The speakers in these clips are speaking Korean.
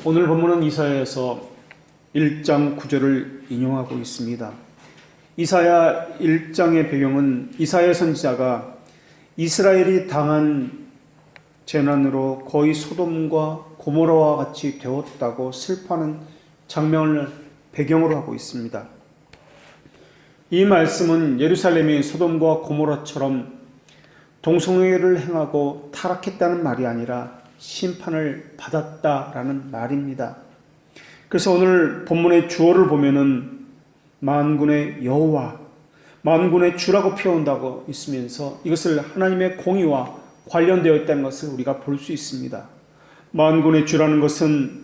오늘 본문은 이사야에서 1장 9절을 인용하고 있습니다. 이사야 1장의 배경은 이사야 선지자가 이스라엘이 당한 재난으로 거의 소돔과 고모라와 같이 되었다고 슬퍼하는 장면을 배경으로 하고 있습니다. 이 말씀은 예루살렘이 소돔과 고모라처럼 동성애를 행하고 타락했다는 말이 아니라 심판을 받았다라는 말입니다. 그래서 오늘 본문의 주어를 보면은 만군의 여호와, 만군의 주라고 표현한다고 있으면서 이것을 하나님의 공의와 관련되어 있다는 것을 우리가 볼 수 있습니다. 만군의 주라는 것은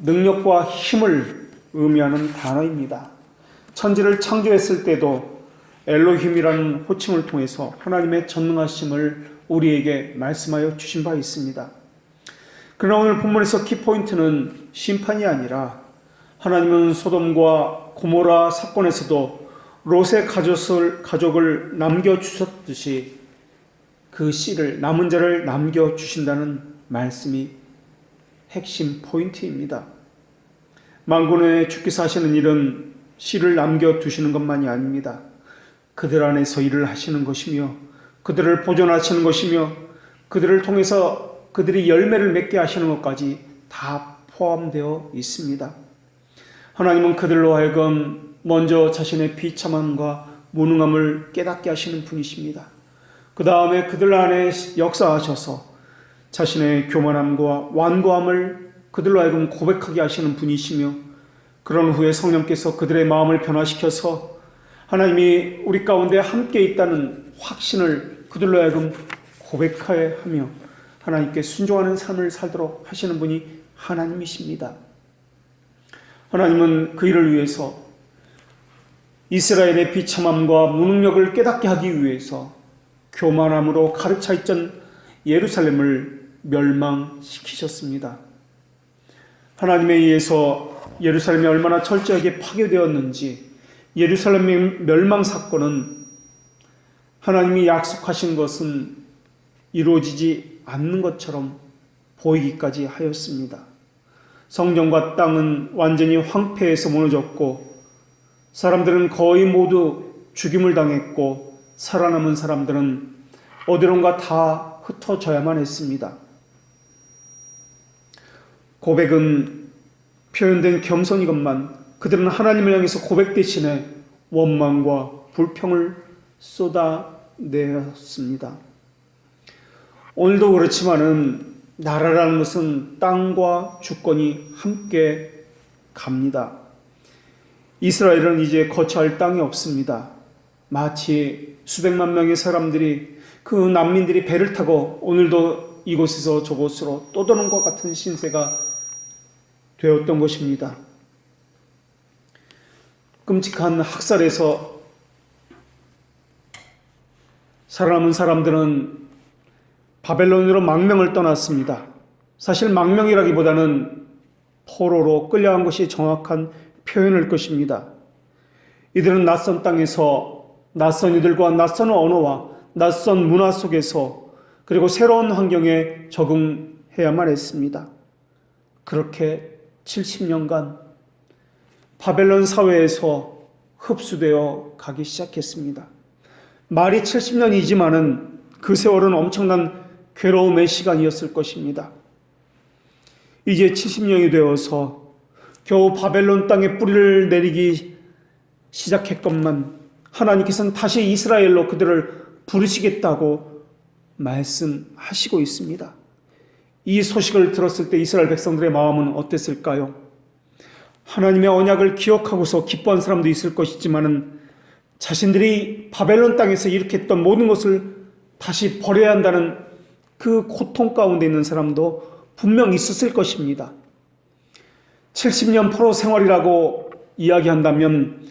능력과 힘을 의미하는 단어입니다. 천지를 창조했을 때도 엘로힘이라는 호칭을 통해서 하나님의 전능하심을 우리에게 말씀하여 주신 바 있습니다. 그러나 오늘 본문에서 키포인트는 심판이 아니라 하나님은 소돔과 고모라 사건에서도 롯의 가족을 남겨주셨듯이 그 씨를, 남은 자를 남겨주신다는 말씀이 핵심 포인트입니다. 만군의 주께서 하시는 일은 씨를 남겨두시는 것만이 아닙니다. 그들 안에서 일을 하시는 것이며 그들을 보존하시는 것이며 그들을 통해서 그들이 열매를 맺게 하시는 것까지 다 포함되어 있습니다. 하나님은 그들로 하여금 먼저 자신의 비참함과 무능함을 깨닫게 하시는 분이십니다. 그 다음에 그들 안에 역사하셔서 자신의 교만함과 완고함을 그들로 하여금 고백하게 하시는 분이시며 그런 후에 성령께서 그들의 마음을 변화시켜서 하나님이 우리 가운데 함께 있다는 확신을 그들로 하여금 고백하여 하며 하나님께 순종하는 삶을 살도록 하시는 분이 하나님이십니다. 하나님은 그 일을 위해서 이스라엘의 비참함과 무능력을 깨닫게 하기 위해서 교만함으로 가득 차 있던 예루살렘을 멸망시키셨습니다. 하나님에 의해서 예루살렘이 얼마나 철저하게 파괴되었는지 예루살렘의 멸망 사건은 하나님이 약속하신 것은 이루어지지 않는 것처럼 보이기까지 하였습니다. 성전과 땅은 완전히 황폐해서 무너졌고 사람들은 거의 모두 죽임을 당했고 살아남은 사람들은 어디론가 다 흩어져야만 했습니다. 고백은 표현된 겸손이건만 그들은 하나님을 향해서 고백 대신에 원망과 불평을 쏟아내었습니다. 오늘도 그렇지만은 나라라는 것은 땅과 주권이 함께 갑니다. 이스라엘은 이제 거처할 땅이 없습니다. 마치 수백만 명의 사람들이 그 난민들이 배를 타고 오늘도 이곳에서 저곳으로 떠도는 것 같은 신세가 되었던 것입니다. 끔찍한 학살에서 살아남은 사람들은 바벨론으로 망명을 떠났습니다. 사실 망명이라기보다는 포로로 끌려간 것이 정확한 표현일 것입니다. 이들은 낯선 땅에서 낯선 이들과 낯선 언어와 낯선 문화 속에서 그리고 새로운 환경에 적응해야만 했습니다. 그렇게 70년간 바벨론 사회에서 흡수되어 가기 시작했습니다. 말이 70년이지만은 그 세월은 엄청난 괴로움의 시간이었을 것입니다. 이제 70년이 되어서 겨우 바벨론 땅에 뿌리를 내리기 시작했건만 하나님께서는 다시 이스라엘로 그들을 부르시겠다고 말씀하시고 있습니다. 이 소식을 들었을 때 이스라엘 백성들의 마음은 어땠을까요? 하나님의 언약을 기억하고서 기뻐한 사람도 있을 것이지만은 자신들이 바벨론 땅에서 이렇게 했던 모든 것을 다시 버려야 한다는 그 고통 가운데 있는 사람도 분명 있었을 것입니다. 70년 포로 생활이라고 이야기한다면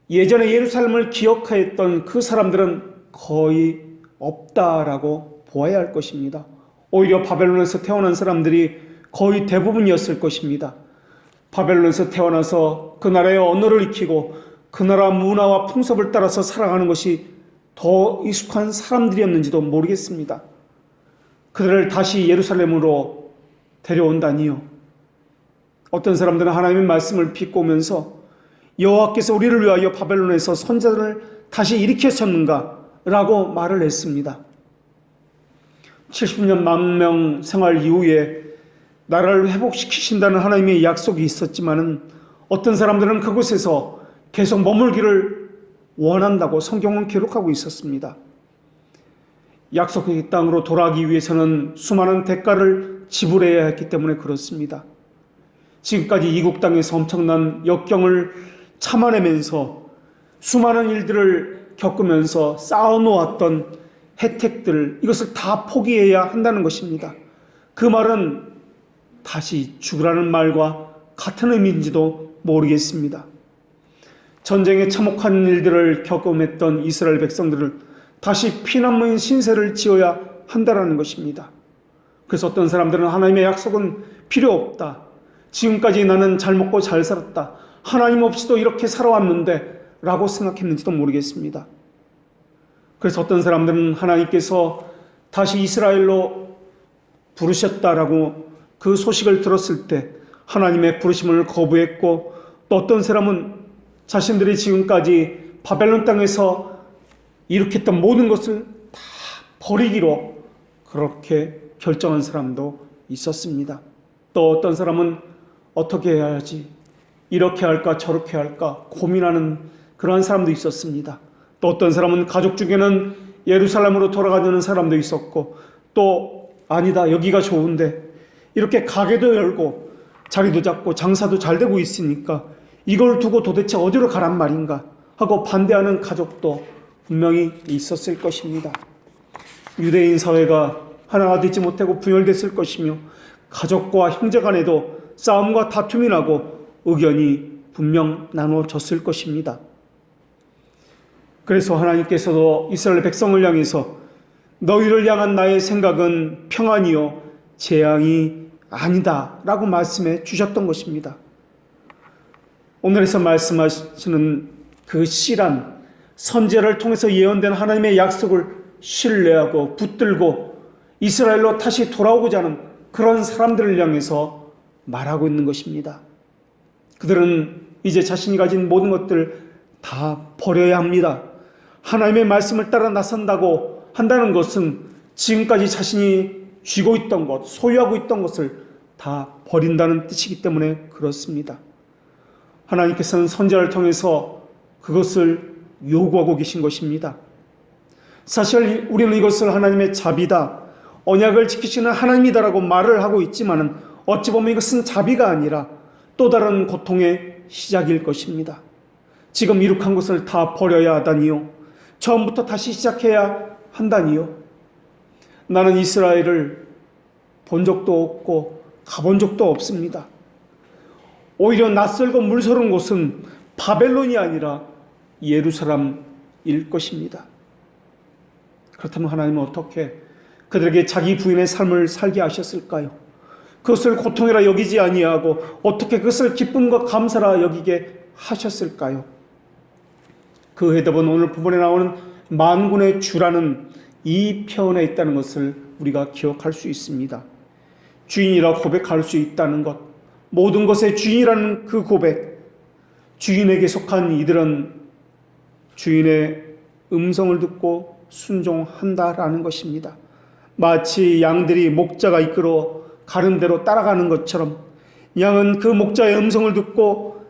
예전에 예루살렘을 기억했던 그 사람들은 거의 없다라고 보아야 할 것입니다. 오히려 바벨론에서 태어난 사람들이 거의 대부분이었을 것입니다. 바벨론에서 태어나서 그 나라의 언어를 익히고 그 나라 문화와 풍습을 따라서 살아가는 것이 더 익숙한 사람들이었는지도 모르겠습니다. 그들을 다시 예루살렘으로 데려온다니요. 어떤 사람들은 하나님의 말씀을 비꼬면서 여호와께서 우리를 위하여 바벨론에서 선자들을 다시 일으켰었는가? 라고 말을 했습니다. 70년 망명 생활 이후에 나라를 회복시키신다는 하나님의 약속이 있었지만은 어떤 사람들은 그곳에서 계속 머물기를 원한다고 성경은 기록하고 있었습니다. 약속의 땅으로 돌아가기 위해서는 수많은 대가를 지불해야 했기 때문에 그렇습니다. 지금까지 이국 땅에서 엄청난 역경을 참아내면서 수많은 일들을 겪으면서 쌓아놓았던 혜택들, 이것을 다 포기해야 한다는 것입니다. 그 말은 다시 죽으라는 말과 같은 의미인지도 모르겠습니다. 전쟁에 참혹한 일들을 경험했던 이스라엘 백성들을 다시 피난민 신세를 지어야 한다는 것입니다. 그래서 어떤 사람들은 하나님의 약속은 필요 없다. 지금까지 나는 잘 먹고 잘 살았다. 하나님 없이도 이렇게 살아왔는데 라고 생각했는지도 모르겠습니다. 그래서 어떤 사람들은 하나님께서 다시 이스라엘로 부르셨다라고 그 소식을 들었을 때 하나님의 부르심을 거부했고, 또 어떤 사람은 자신들이 지금까지 바벨론 땅에서 일으켰던 모든 것을 다 버리기로 그렇게 결정한 사람도 있었습니다. 또 어떤 사람은 어떻게 해야 하지? 이렇게 할까 저렇게 할까 고민하는 그러한 사람도 있었습니다. 또 어떤 사람은 가족 중에는 예루살렘으로 돌아가려는 사람도 있었고, 또 아니다 여기가 좋은데 이렇게 가게도 열고 자리도 잡고 장사도 잘 되고 있으니까 이걸 두고 도대체 어디로 가란 말인가 하고 반대하는 가족도 분명히 있었을 것입니다. 유대인 사회가 하나가 되지 못하고 분열됐을 것이며 가족과 형제 간에도 싸움과 다툼이 나고 의견이 분명 나눠졌을 것입니다. 그래서 하나님께서도 이스라엘 백성을 향해서 너희를 향한 나의 생각은 평안이요 재앙이 아니다 라고 말씀해 주셨던 것입니다. 오늘에서 말씀하시는 그 씨란 선지자를 통해서 예언된 하나님의 약속을 신뢰하고 붙들고 이스라엘로 다시 돌아오고자 하는 그런 사람들을 향해서 말하고 있는 것입니다. 그들은 이제 자신이 가진 모든 것들 다 버려야 합니다. 하나님의 말씀을 따라 나선다고 한다는 것은 지금까지 자신이 쥐고 있던 것, 소유하고 있던 것을 다 버린다는 뜻이기 때문에 그렇습니다. 하나님께서는 선지자를 통해서 그것을 요구하고 계신 것입니다. 사실 우리는 이것을 하나님의 자비다, 언약을 지키시는 하나님이다라고 말을 하고 있지만은 어찌 보면 이것은 자비가 아니라 또 다른 고통의 시작일 것입니다. 지금 이룩한 것을 다 버려야 하다니요. 처음부터 다시 시작해야 한다니요. 나는 이스라엘을 본 적도 없고 가본 적도 없습니다. 오히려 낯설고 물서른 곳은 바벨론이 아니라 예루살렘일 것입니다. 그렇다면 하나님은 어떻게 그들에게 자기 부인의 삶을 살게 하셨을까요? 그것을 고통이라 여기지 아니하고 어떻게 그것을 기쁨과 감사라 여기게 하셨을까요? 그 해답은 오늘 부분에 나오는 만군의 주라는 이 표현에 있다는 것을 우리가 기억할 수 있습니다. 주인이라 고백할 수 있다는 것, 모든 것의 주인이라는 그 고백, 주인에게 속한 이들은 주인의 음성을 듣고 순종한다라는 것입니다. 마치 양들이 목자가 이끌어 가는 대로 따라가는 것처럼 양은 그 목자의 음성을 듣고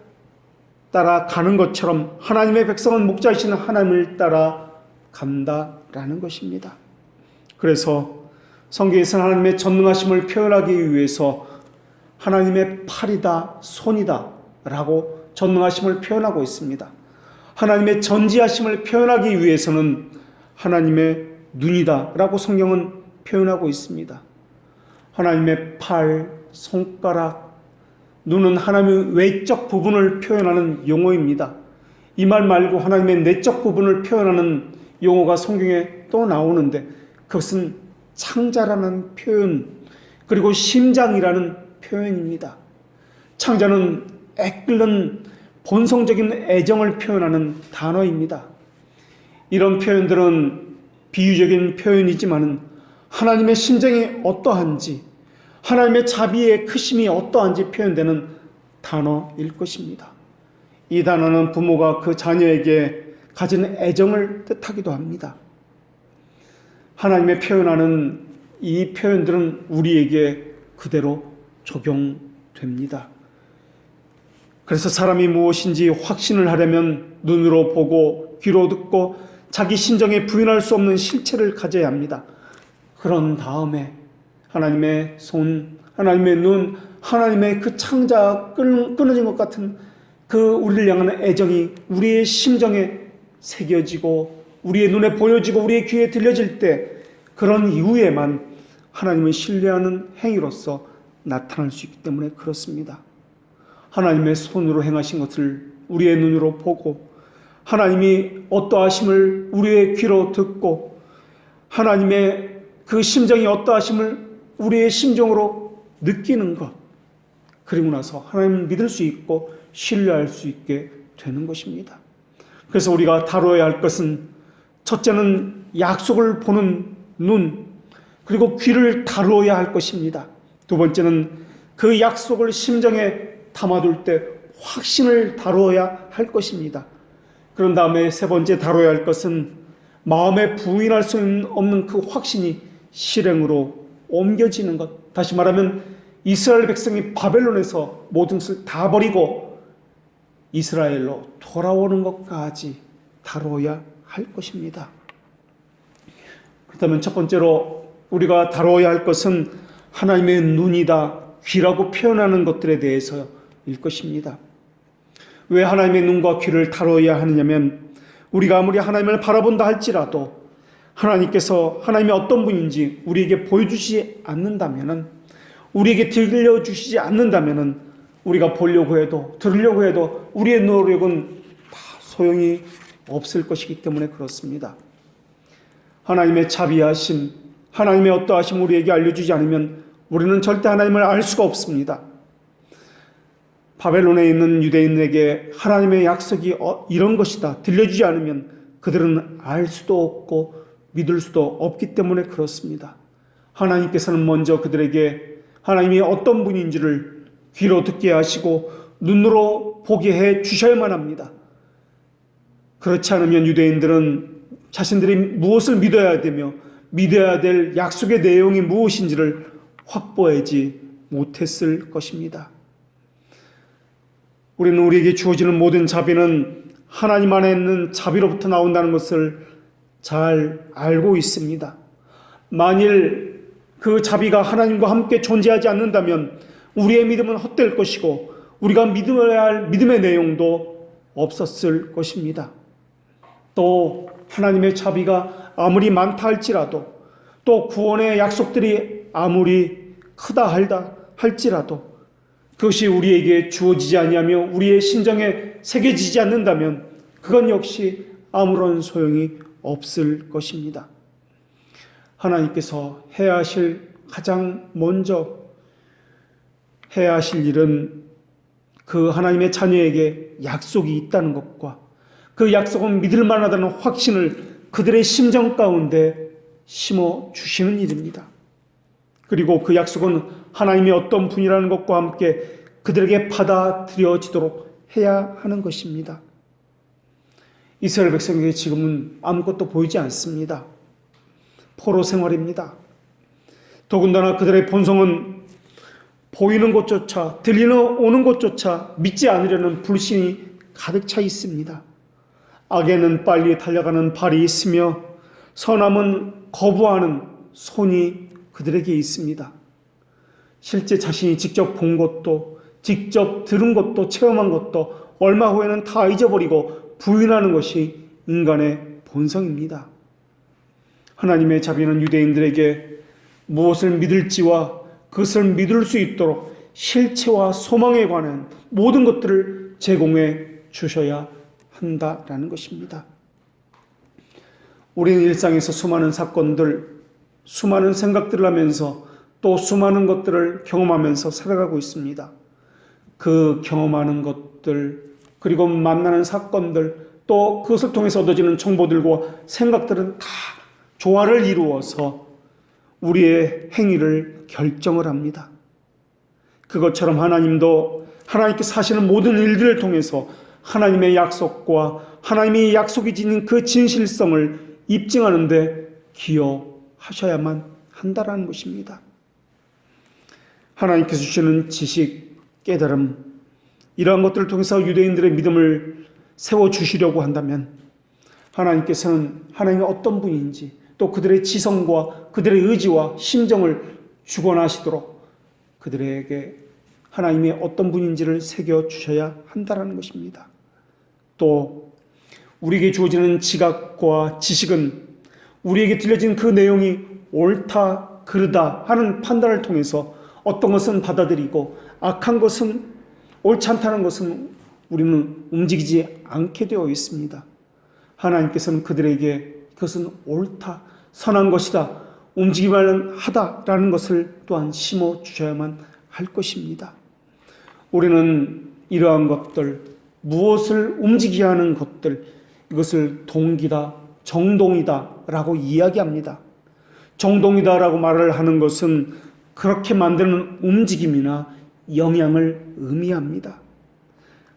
따라가는 것처럼 하나님의 백성은 목자이신 하나님을 따라간다라는 것입니다. 그래서 성경에서는 하나님의 전능하심을 표현하기 위해서 하나님의 팔이다, 손이다 라고 전능하심을 표현하고 있습니다. 하나님의 전지하심을 표현하기 위해서는 하나님의 눈이다 라고 성경은 표현하고 있습니다. 하나님의 팔, 손가락, 눈은 하나님의 외적 부분을 표현하는 용어입니다. 이 말 말고 하나님의 내적 부분을 표현하는 용어가 성경에 또 나오는데 그것은 창자라는 표현, 그리고 심장이라는 표현입니다. 창자는 애끓는 본성적인 애정을 표현하는 단어입니다. 이런 표현들은 비유적인 표현이지만 하나님의 심정이 어떠한지, 하나님의 자비의 크심이 어떠한지 표현되는 단어일 것입니다. 이 단어는 부모가 그 자녀에게 가진 애정을 뜻하기도 합니다. 하나님의 표현하는 이 표현들은 우리에게 그대로 적용됩니다. 그래서 사람이 무엇인지 확신을 하려면 눈으로 보고 귀로 듣고 자기 심정에 부인할 수 없는 실체를 가져야 합니다. 그런 다음에 하나님의 손, 하나님의 눈, 하나님의 그 창자가 끊어진 것 같은 그 우리를 향하는 애정이 우리의 심정에 새겨지고 우리의 눈에 보여지고 우리의 귀에 들려질 때 그런 이후에만 하나님을 신뢰하는 행위로서 나타날 수 있기 때문에 그렇습니다. 하나님의 손으로 행하신 것을 우리의 눈으로 보고 하나님이 어떠하심을 우리의 귀로 듣고 하나님의 그 심정이 어떠하심을 우리의 심정으로 느끼는 것, 그리고 나서 하나님을 믿을 수 있고 신뢰할 수 있게 되는 것입니다. 그래서 우리가 다뤄야 할 것은 첫째는 약속을 보는 눈, 그리고 귀를 다루어야 할 것입니다. 두 번째는 그 약속을 심정에 담아둘 때 확신을 다루어야 할 것입니다. 그런 다음에 세 번째 다뤄야 할 것은 마음에 부인할 수 없는 그 확신이 실행으로 옮겨지는 것. 다시 말하면 이스라엘 백성이 바벨론에서 모든 것을 다 버리고 이스라엘로 돌아오는 것까지 다뤄야 할 것입니다. 그렇다면 첫 번째로 우리가 다뤄야 할 것은 하나님의 눈이다, 귀라고 표현하는 것들에 대해서일 것입니다. 왜 하나님의 눈과 귀를 다뤄야 하느냐면 우리가 아무리 하나님을 바라본다 할지라도 하나님께서 하나님이 어떤 분인지 우리에게 보여주시지 않는다면, 우리에게 들려주시지 않는다면 우리가 보려고 해도 들으려고 해도 우리의 노력은 다 소용이 없을 것이기 때문에 그렇습니다. 하나님의 자비하심, 하나님의 어떠하심 우리에게 알려주지 않으면 우리는 절대 하나님을 알 수가 없습니다. 바벨론에 있는 유대인에게 하나님의 약속이 이런 것이다 들려주지 않으면 그들은 알 수도 없고 믿을 수도 없기 때문에 그렇습니다. 하나님께서는 먼저 그들에게 하나님이 어떤 분인지를 귀로 듣게 하시고 눈으로 보게 해 주셔야만 합니다. 그렇지 않으면 유대인들은 자신들이 무엇을 믿어야 되며 믿어야 될 약속의 내용이 무엇인지를 확보하지 못했을 것입니다. 우리는 우리에게 주어지는 모든 자비는 하나님 안에 있는 자비로부터 나온다는 것을 잘 알고 있습니다. 만일 그 자비가 하나님과 함께 존재하지 않는다면 우리의 믿음은 헛될 것이고 우리가 믿어야 할 믿음의 내용도 없었을 것입니다. 또 하나님의 자비가 아무리 많다 할지라도 또 구원의 약속들이 아무리 크다 할지라도 그것이 우리에게 주어지지 아니하며 우리의 심정에 새겨지지 않는다면 그건 역시 아무런 소용이 없을 것입니다. 하나님께서 해야 하실 가장 먼저 해야 하실 일은 그 하나님의 자녀에게 약속이 있다는 것과 그 약속은 믿을 만하다는 확신을 그들의 심정 가운데 심어 주시는 일입니다. 그리고 그 약속은 하나님이 어떤 분이라는 것과 함께 그들에게 받아들여지도록 해야 하는 것입니다. 이스라엘 백성에게 지금은 아무것도 보이지 않습니다. 포로 생활입니다. 더군다나 그들의 본성은 보이는 것조차 오는 것조차 믿지 않으려는 불신이 가득 차 있습니다. 악에는 빨리 달려가는 발이 있으며 선함은 거부하는 손이 그들에게 있습니다. 실제 자신이 직접 본 것도 직접 들은 것도 체험한 것도 얼마 후에는 다 잊어버리고 부인하는 것이 인간의 본성입니다. 하나님의 자비는 유대인들에게 무엇을 믿을지와 그것을 믿을 수 있도록 실체와 소망에 관한 모든 것들을 제공해 주셔야 한다라는 것입니다. 우리는 일상에서 수많은 사건들, 수많은 생각들을 하면서 또 수많은 것들을 경험하면서 살아가고 있습니다. 그 경험하는 것들, 그리고 만나는 사건들, 또 그것을 통해서 얻어지는 정보들과 생각들은 다 조화를 이루어서 우리의 행위를 결정을 합니다. 그것처럼 하나님도 하나님께서 하시는 모든 일들을 통해서 하나님의 약속과 하나님이 약속이 지닌 그 진실성을 입증하는 데 기여하셔야만 한다라는 것입니다. 하나님께서 주시는 지식, 깨달음, 이러한 것들을 통해서 유대인들의 믿음을 세워주시려고 한다면 하나님께서는 하나님이 어떤 분인지 또 그들의 지성과 그들의 의지와 심정을 주관하시도록 그들에게 하나님이 어떤 분인지를 새겨주셔야 한다는 것입니다. 또 우리에게 주어지는 지각과 지식은 우리에게 들려진 그 내용이 옳다, 그르다 하는 판단을 통해서 어떤 것은 받아들이고 악한 것은 옳지 않다는 것은 우리는 움직이지 않게 되어 있습니다. 하나님께서는 그들에게 그것은 옳다, 선한 것이다, 움직이만 하다라는 것을 또한 심어주셔야만 할 것입니다. 우리는 이러한 것들, 무엇을 움직이게 하는 것들, 이것을 동기다, 정동이다 라고 이야기합니다. 정동이다 라고 말을 하는 것은 그렇게 만드는 움직임이나 영향을 의미합니다.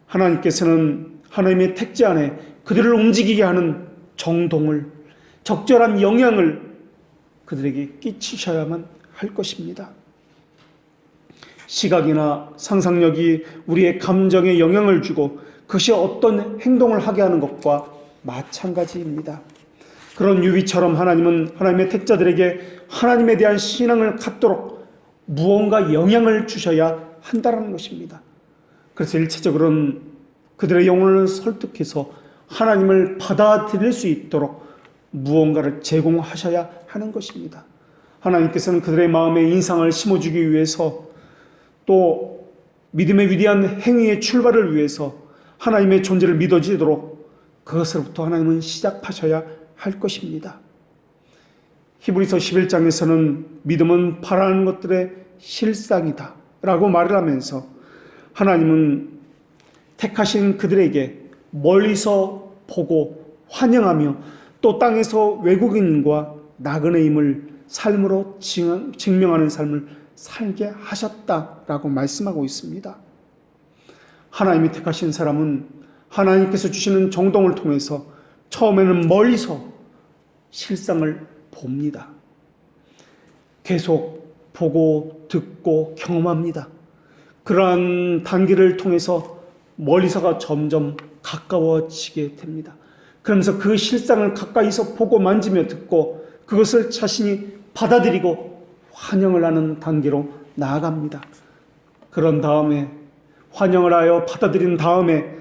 하나님께서는 하나님의 택지 안에 그들을 움직이게 하는 정동을, 적절한 영향을 그들에게 끼치셔야만 할 것입니다. 시각이나 상상력이 우리의 감정에 영향을 주고 그것이 어떤 행동을 하게 하는 것과 마찬가지입니다. 그런 유비처럼 하나님은 하나님의 택자들에게 하나님에 대한 신앙을 갖도록 무언가 영향을 주셔야 한다는 것입니다. 그래서 일차적으로는 그들의 영혼을 설득해서 하나님을 받아들일 수 있도록 무언가를 제공하셔야 하는 것입니다. 하나님께서는 그들의 마음에 인상을 심어주기 위해서 또 믿음의 위대한 행위의 출발을 위해서 하나님의 존재를 믿어지도록 그것으로부터 하나님은 시작하셔야 할 것입니다. 히브리서 11장에서는 믿음은 바라는 것들의 실상이다 라고 말을 하면서 하나님은 택하신 그들에게 멀리서 보고 환영하며 또 땅에서 외국인과 나그네임을 삶으로 증명하는 삶을 살게 하셨다라고 말씀하고 있습니다. 하나님이 택하신 사람은 하나님께서 주시는 정동을 통해서 처음에는 멀리서 실상을 봅니다. 계속 보고 듣고 경험합니다. 그러한 단계를 통해서 멀리서가 점점 가까워지게 됩니다. 그러면서 그 실상을 가까이서 보고 만지며 듣고 그것을 자신이 받아들이고 환영을 하는 단계로 나아갑니다. 그런 다음에 환영을 하여 받아들인 다음에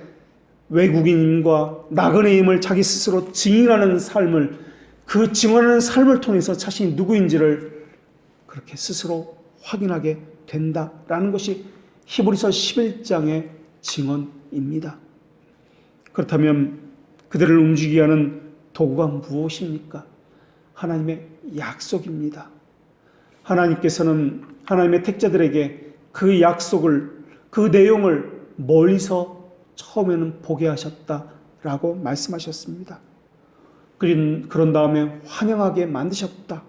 외국인과 나그네임을 자기 스스로 증인하는 삶을, 그 증언하는 삶을 통해서 자신이 누구인지를 그렇게 스스로 확인하게 된다라는 것이 히브리서 11장의 증언입니다. 그렇다면 그들을 움직이게 하는 도구가 무엇입니까? 하나님의 약속입니다. 하나님께서는 하나님의 택자들에게 그 약속을, 그 내용을 멀리서 처음에는 보게 하셨다라고 말씀하셨습니다. 그런 다음에 환영하게 만드셨다.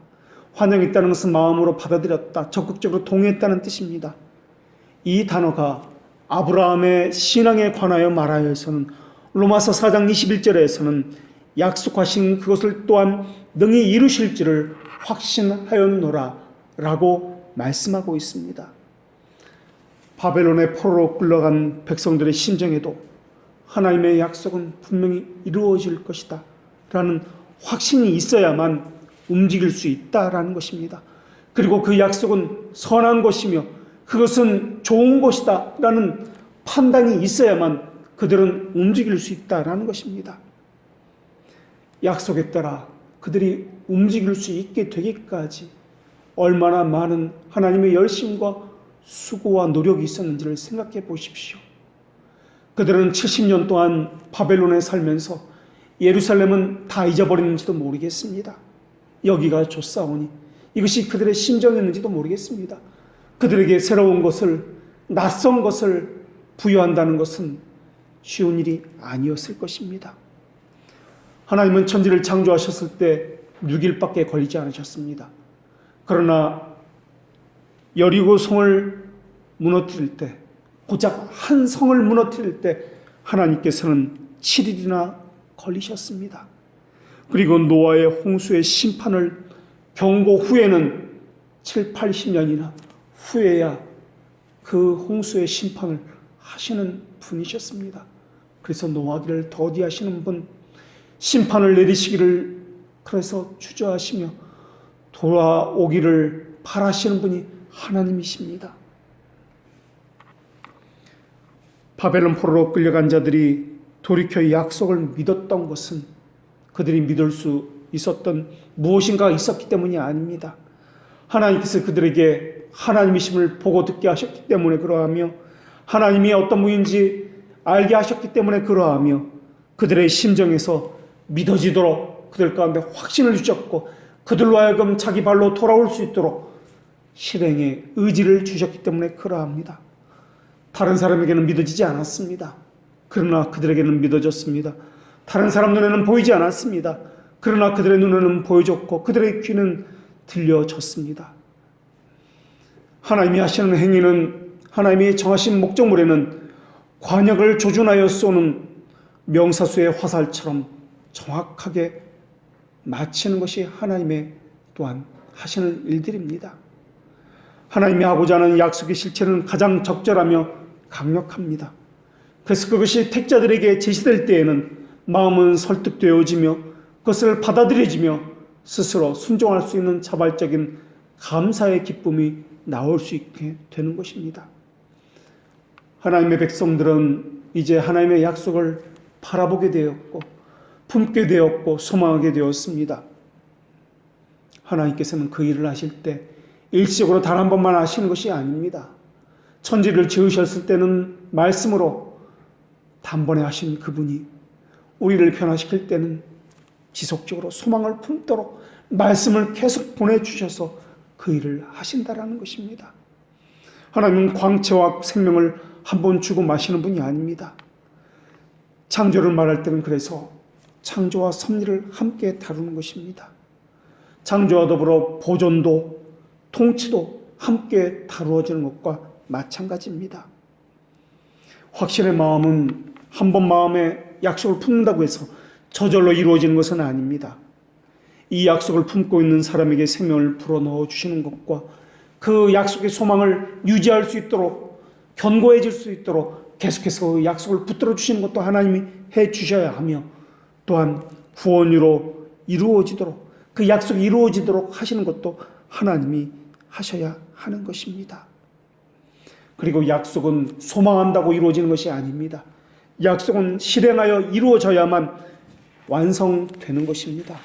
환영했다는 것은 마음으로 받아들였다, 적극적으로 동의했다는 뜻입니다. 이 단어가 아브라함의 신앙에 관하여 말하여서는 로마서 4장 21절에서는 약속하신 그것을 또한 능히 이루실지를 확신하였노라 라고 말씀하고 있습니다. 바벨론의 포로로 끌려간 백성들의 심정에도 하나님의 약속은 분명히 이루어질 것이다 라는 확신이 있어야만 움직일 수 있다라는 것입니다. 그리고 그 약속은 선한 것이며 그것은 좋은 것이다 라는 판단이 있어야만 그들은 움직일 수 있다라는 것입니다. 약속에 따라 그들이 움직일 수 있게 되기까지 얼마나 많은 하나님의 열심과 수고와 노력이 있었는지를 생각해 보십시오. 그들은 70년 동안 바벨론에 살면서 예루살렘은 다 잊어버렸는지도 모르겠습니다. 여기가 좋사오니 이것이 그들의 심정이었는지도 모르겠습니다. 그들에게 새로운 것을, 낯선 것을 부여한다는 것은 쉬운 일이 아니었을 것입니다. 하나님은 천지를 창조하셨을 때 6일밖에 걸리지 않으셨습니다. 그러나 여리고 성을 무너뜨릴 때, 고작 한 성을 무너뜨릴 때 하나님께서는 7일이나 걸리셨습니다. 그리고 노아의 홍수의 심판을 경고 후에는 7, 80년이나 후에야 그 홍수의 심판을 하시는 분이셨습니다. 그래서 노하기를 더디하시는 분, 심판을 내리시기를 그래서 주저하시며 돌아오기를 바라시는 분이 하나님이십니다. 바벨론 포로로 끌려간 자들이 돌이켜 약속을 믿었던 것은 그들이 믿을 수 있었던 무엇인가 있었기 때문이 아닙니다. 하나님께서 그들에게 하나님이심을 보고 듣게 하셨기 때문에 그러하며, 하나님이 어떤 분인지 알게 하셨기 때문에 그러하며, 그들의 심정에서 믿어지도록 그들 가운데 확신을 주셨고, 그들로 하여금 자기 발로 돌아올 수 있도록 실행의 의지를 주셨기 때문에 그러합니다. 다른 사람에게는 믿어지지 않았습니다. 그러나 그들에게는 믿어졌습니다. 다른 사람 눈에는 보이지 않았습니다. 그러나 그들의 눈에는 보여졌고 그들의 귀는 들려졌습니다. 하나님이 하시는 행위는, 하나님이 정하신 목적물에는 관역을 조준하여 쏘는 명사수의 화살처럼 정확하게 마치는 것이 하나님의 또한 하시는 일들입니다. 하나님이 하고자 하는 약속의 실체는 가장 적절하며 강력합니다. 그래서 그것이 택자들에게 제시될 때에는 마음은 설득되어지며 그것을 받아들여지며 스스로 순종할 수 있는 자발적인 감사의 기쁨이 나올 수 있게 되는 것입니다. 하나님의 백성들은 이제 하나님의 약속을 바라보게 되었고 품게 되었고 소망하게 되었습니다. 하나님께서는 그 일을 하실 때 일시적으로 단 한 번만 하시는 것이 아닙니다. 천지를 지으셨을 때는 말씀으로 단번에 하신 그분이 우리를 변화시킬 때는 지속적으로 소망을 품도록 말씀을 계속 보내주셔서 그 일을 하신다라는 것입니다. 하나님은 광채와 생명을 한 번 주고 마시는 분이 아닙니다. 창조를 말할 때는 그래서 창조와 섭리를 함께 다루는 것입니다. 창조와 더불어 보존도 통치도 함께 다루어지는 것과 마찬가지입니다. 확신의 마음은 한 번 마음에 약속을 품는다고 해서 저절로 이루어지는 것은 아닙니다. 이 약속을 품고 있는 사람에게 생명을 불어넣어 주시는 것과 그 약속의 소망을 유지할 수 있도록, 견고해질 수 있도록 계속해서 그 약속을 붙들어 주시는 것도 하나님이 해 주셔야 하며, 또한 구원으로 이루어지도록, 그 약속이 이루어지도록 하시는 것도 하나님이 하셔야 하는 것입니다. 그리고 약속은 소망한다고 이루어지는 것이 아닙니다. 약속은 실행하여 이루어져야만 완성되는 것입니다.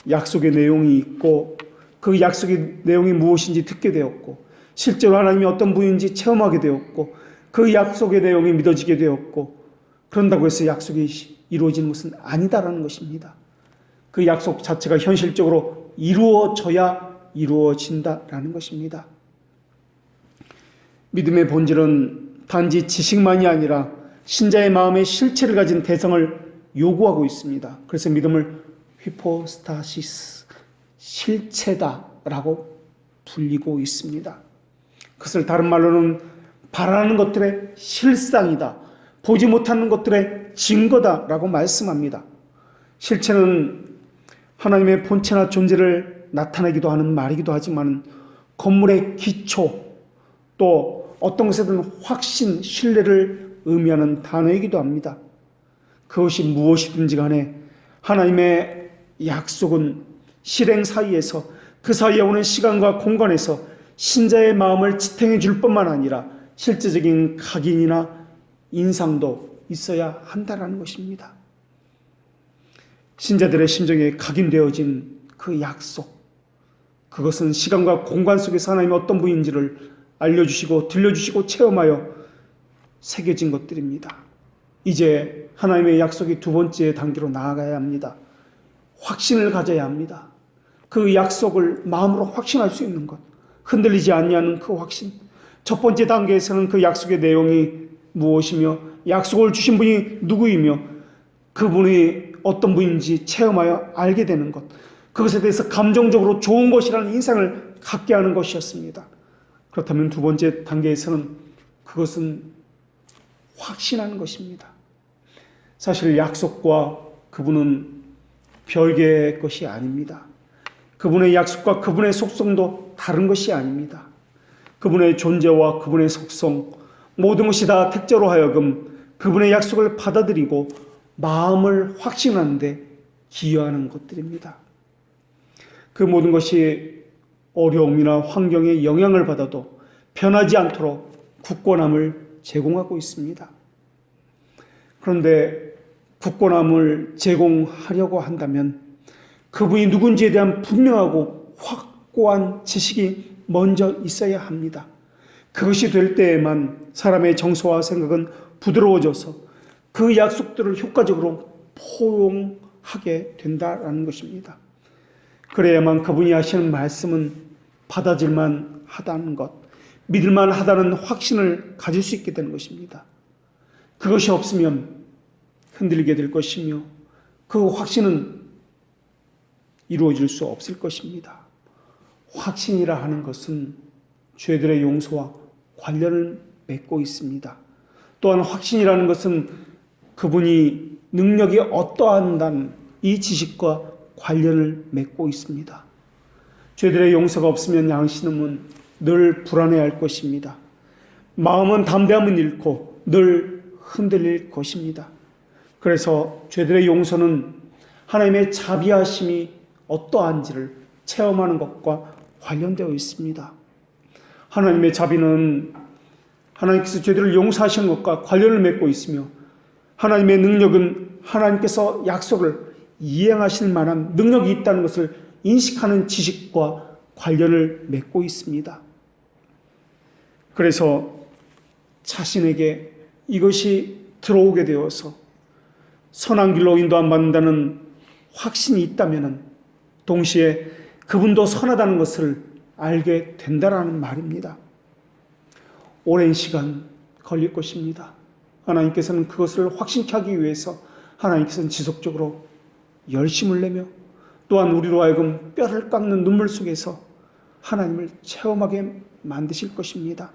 약속의 내용이 있고 그 약속의 내용이 무엇인지 듣게 되었고 실제로 하나님이 어떤 분인지 체험하게 되었고 그 약속의 내용이 믿어지게 되었고, 그런다고 해서 약속이 이루어지는 것은 아니다라는 것입니다. 그 약속 자체가 현실적으로 이루어져야 이루어진다라는 것입니다. 믿음의 본질은 단지 지식만이 아니라 신자의 마음의 실체를 가진 대성을 요구하고 있습니다. 그래서 믿음을 히포스타시스, 실체다라고 불리고 있습니다. 그것을 다른 말로는 바라는 것들의 실상이다, 보지 못하는 것들의 증거다라고 말씀합니다. 실체는 하나님의 본체나 존재를 나타내기도 하는 말이기도 하지만 건물의 기초, 또 어떤 것에든 확신, 신뢰를 의미하는 단어이기도 합니다. 그것이 무엇이든지 간에 하나님의 약속은 실행 사이에서, 그 사이에 오는 시간과 공간에서 신자의 마음을 지탱해 줄 뿐만 아니라 실제적인 각인이나 인상도 있어야 한다는 것입니다. 신자들의 심정에 각인되어진 그 약속, 그것은 시간과 공간 속에서 하나님이 어떤 분인지를 알려주시고 들려주시고 체험하여 새겨진 것들입니다. 이제 하나님의 약속이 두 번째 단계로 나아가야 합니다. 확신을 가져야 합니다. 그 약속을 마음으로 확신할 수 있는 것, 흔들리지 않냐는 그 확신. 첫 번째 단계에서는 그 약속의 내용이 무엇이며 약속을 주신 분이 누구이며 그분이 어떤 분인지 체험하여 알게 되는 것, 그것에 대해서 감정적으로 좋은 것이라는 인상을 갖게 하는 것이었습니다. 그렇다면 두 번째 단계에서는 그것은 확신하는 것입니다. 사실 약속과 그분은 별개의 것이 아닙니다. 그분의 약속과 그분의 속성도 다른 것이 아닙니다. 그분의 존재와 그분의 속성, 모든 것이 다 택자로 하여금 그분의 약속을 받아들이고 마음을 확신하는 데 기여하는 것들입니다. 그 모든 것이 어려움이나 환경에 영향을 받아도 변하지 않도록 굳건함을 제공하고 있습니다. 그런데 굳건함을 제공하려고 한다면 그분이 누군지에 대한 분명하고 확고한 지식이 먼저 있어야 합니다. 그것이 될 때에만 사람의 정서와 생각은 부드러워져서 그 약속들을 효과적으로 포용하게 된다는 것입니다. 그래야만 그분이 하시는 말씀은 받아들만 하다는 것, 믿을만 하다는 확신을 가질 수 있게 되는 것입니다. 그것이 없으면 흔들리게 될 것이며 그 확신은 이루어질 수 없을 것입니다. 확신이라 하는 것은 죄들의 용서와 관련을 맺고 있습니다. 또한 확신이라는 것은 그분이 능력이 어떠한다는 이 지식과 관련을 맺고 있습니다. 죄들의 용서가 없으면 양심은 늘 불안해할 것입니다. 마음은 담대함을 잃고 늘 흔들릴 것입니다. 그래서 죄들의 용서는 하나님의 자비하심이 어떠한지를 체험하는 것과 관련되어 있습니다. 하나님의 자비는 하나님께서 죄들을 용서하시는 것과 관련을 맺고 있으며 하나님의 능력은 하나님께서 약속을 이행하실 만한 능력이 있다는 것을 인식하는 지식과 관련을 맺고 있습니다. 그래서 자신에게 이것이 들어오게 되어서 선한 길로 인도 안 받는다는 확신이 있다면 동시에 그분도 선하다는 것을 알게 된다라는 말입니다. 오랜 시간 걸릴 것입니다. 하나님께서는 그것을 확신케 하기 위해서 하나님께서는 지속적으로 열심을 내며 또한 우리로 하여금 뼈를 깎는 눈물 속에서 하나님을 체험하게 만드실 것입니다.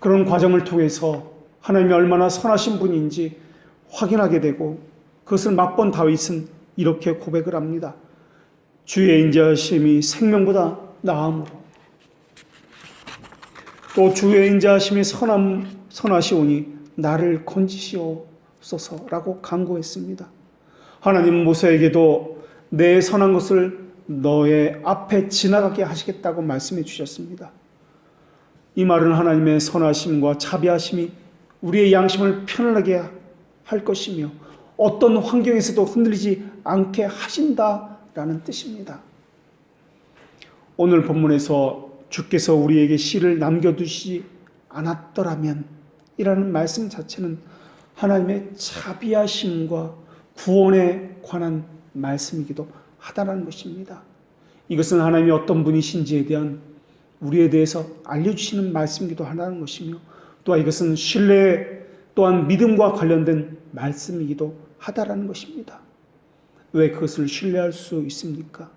그런 과정을 통해서 하나님이 얼마나 선하신 분인지 확인하게 되고 그것을 맛본 다윗은 이렇게 고백을 합니다. 주의 인자하심이 생명보다 나음으로 또 주의 인자하심이 선하시오니 나를 건지시옵소서라고 간구했습니다. 하나님은 모세에게도 내 선한 것을 너의 앞에 지나가게 하시겠다고 말씀해 주셨습니다. 이 말은 하나님의 선하심과 자비하심이 우리의 양심을 편안하게 할 것이며 어떤 환경에서도 흔들리지 않게 하신다라는 뜻입니다. 오늘 본문에서 주께서 우리에게 씨를 남겨두시지 않았더라면 이라는 말씀 자체는 하나님의 자비하심과 구원에 관한 말씀이기도 하다는 것입니다. 이것은 하나님이 어떤 분이신지에 대한 우리에 대해서 알려주시는 말씀이기도 하다는 것이며 또한 이것은 신뢰 또한 믿음과 관련된 말씀이기도 하다는 것입니다. 왜 그것을 신뢰할 수 있습니까?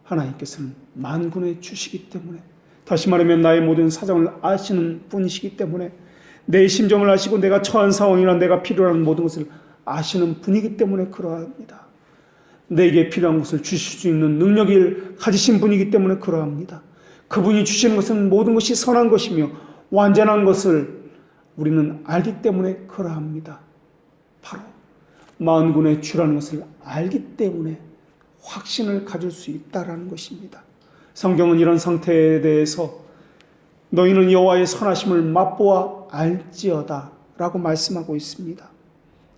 하나님께서는 만군의 주시기 때문에, 다시 말하면 나의 모든 사정을 아시는 분이시기 때문에, 내 심정을 아시고 내가 처한 상황이나 내가 필요한 모든 것을 아시는 분이기 때문에 그러합니다. 내게 필요한 것을 주실 수 있는 능력을 가지신 분이기 때문에 그러합니다. 그분이 주시는 것은 모든 것이 선한 것이며 완전한 것을 우리는 알기 때문에 그러합니다. 바로 만군의 주라는 것을 알기 때문에 확신을 가질 수 있다라는 것입니다. 성경은 이런 상태에 대해서 너희는 여호와의 선하심을 맛보아 알지어다 라고 말씀하고 있습니다.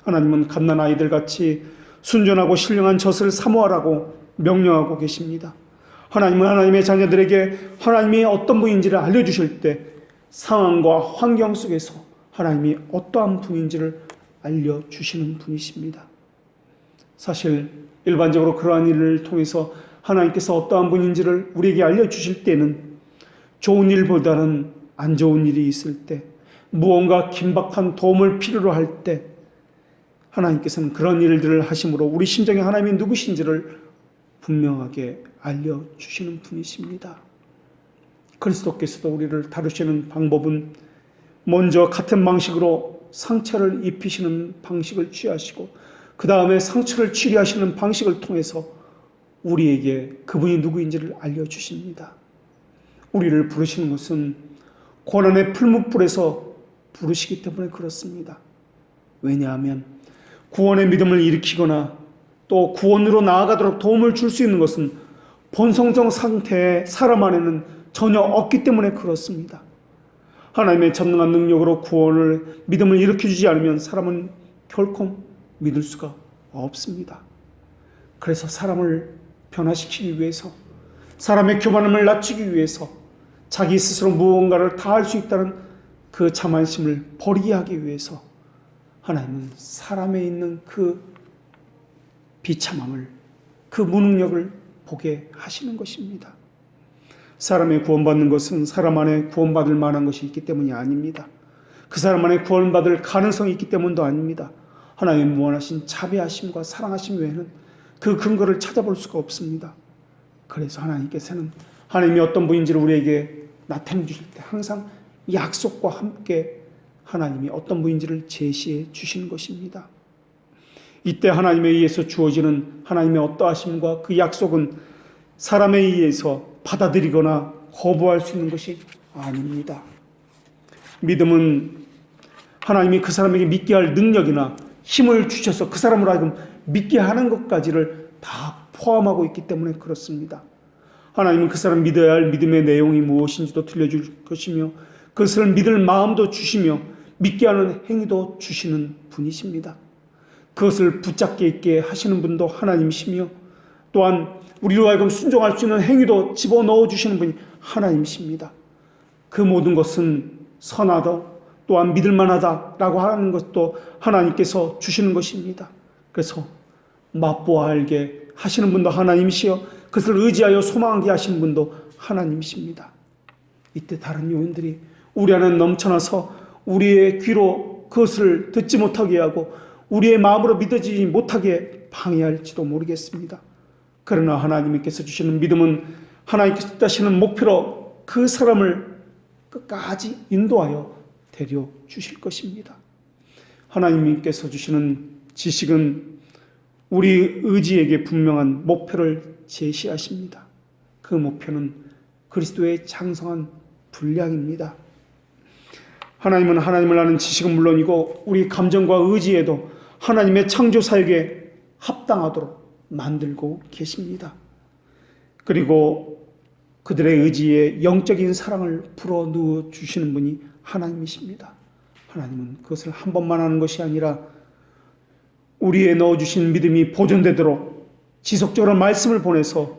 하나님은 갓난 아이들같이 순전하고 신령한 젖을 사모하라고 명령하고 계십니다. 하나님은 하나님의 자녀들에게 하나님이 어떤 분인지를 알려주실 때 상황과 환경 속에서 하나님이 어떠한 분인지를 알려주시는 분이십니다. 사실 일반적으로 그러한 일을 통해서 하나님께서 어떠한 분인지를 우리에게 알려주실 때는 좋은 일보다는 안 좋은 일이 있을 때, 무언가 긴박한 도움을 필요로 할 때 하나님께서는 그런 일들을 하심으로 우리 심정에 하나님이 누구신지를 분명하게 알려주시는 분이십니다. 그리스도께서도 우리를 다루시는 방법은 먼저 같은 방식으로 상처를 입히시는 방식을 취하시고 그 다음에 상처를 치료하시는 방식을 통해서 우리에게 그분이 누구인지를 알려주십니다. 우리를 부르시는 것은 고난의 풀무불에서 부르시기 때문에 그렇습니다. 왜냐하면 구원의 믿음을 일으키거나 또 구원으로 나아가도록 도움을 줄 수 있는 것은 본성적 상태의 사람 안에는 전혀 없기 때문에 그렇습니다. 하나님의 전능한 능력으로 구원을 믿음을 일으켜주지 않으면 사람은 결코 믿을 수가 없습니다. 그래서 사람을 변화시키기 위해서, 사람의 교만함을 낮추기 위해서 자기 스스로 무언가를 다 할 수 있다는 그 자만심을 버리게 하기 위해서 하나님은 사람에 있는 그 비참함을, 그 무능력을 보게 하시는 것입니다. 사람이 구원받는 것은 사람 안에 구원받을 만한 것이 있기 때문이 아닙니다. 그 사람 안에 구원받을 가능성이 있기 때문도 아닙니다. 하나님의 무한하신 자비하심과 사랑하심 외에는 그 근거를 찾아볼 수가 없습니다. 그래서 하나님께서는 하나님이 어떤 분인지를 우리에게 나타내 주실 때 항상 약속과 함께 하나님이 어떤 분인지를 제시해 주시는 것입니다. 이때 하나님에 의해서 주어지는 하나님의 어떠하심과 그 약속은 사람에 의해서 받아들이거나 거부할 수 있는 것이 아닙니다. 믿음은 하나님이 그 사람에게 믿게 할 능력이나 힘을 주셔서 그 사람으로 하여금 믿게 하는 것까지를 다 포함하고 있기 때문에 그렇습니다. 하나님은 그 사람 믿어야 할 믿음의 내용이 무엇인지도 들려줄 것이며 그것을 믿을 마음도 주시며 믿게 하는 행위도 주시는 분이십니다. 그것을 붙잡게 있게 하시는 분도 하나님이시며 또한 우리로 하여금 순종할 수 있는 행위도 집어넣어 주시는 분이 하나님이십니다. 그 모든 것은 선하다 또한 믿을만하다라고 하는 것도 하나님께서 주시는 것입니다. 그래서 맛보아 알게 하시는 분도 하나님이시여 그것을 의지하여 소망하게 하시는 분도 하나님이십니다. 이때 다른 요인들이 우리 안에 넘쳐나서 우리의 귀로 그것을 듣지 못하게 하고 우리의 마음으로 믿어지지 못하게 방해할지도 모르겠습니다. 그러나 하나님께서 주시는 믿음은 하나님께서 뜻하시는 목표로 그 사람을 끝까지 인도하여 데려 주실 것입니다. 하나님께서 주시는 지식은 우리 의지에게 분명한 목표를 제시하십니다. 그 목표는 그리스도의 장성한 분량입니다. 하나님은 하나님을 아는 지식은 물론이고 우리 감정과 의지에도 하나님의 창조 사역에 합당하도록 만들고 계십니다. 그리고 그들의 의지에 영적인 사랑을 불어넣어 주시는 분이 하나님이십니다. 하나님은 그것을 한 번만 하는 것이 아니라 우리에 넣어주신 믿음이 보존되도록 지속적으로 말씀을 보내서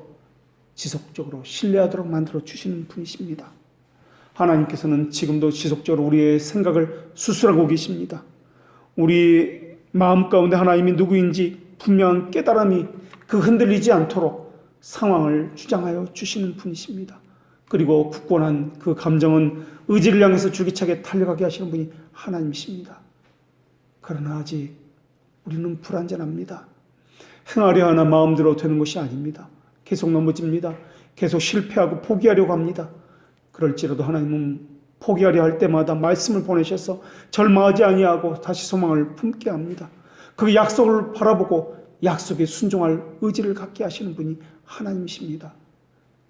지속적으로 신뢰하도록 만들어 주시는 분이십니다. 하나님께서는 지금도 지속적으로 우리의 생각을 수술하고 계십니다. 우리 마음 가운데 하나님이 누구인지 분명한 깨달음이 그 흔들리지 않도록 상황을 주장하여 주시는 분이십니다. 그리고 굳건한 그 감정은 의지를 향해서 줄기차게 달려가게 하시는 분이 하나님이십니다. 그러나 아직 우리는 불완전합니다. 행하려 하나 마음대로 되는 것이 아닙니다. 계속 넘어집니다. 계속 실패하고 포기하려고 합니다. 그럴지라도 하나님은 포기하려 할 때마다 말씀을 보내셔서 절망하지 아니하고 다시 소망을 품게 합니다. 그 약속을 바라보고 약속에 순종할 의지를 갖게 하시는 분이 하나님이십니다.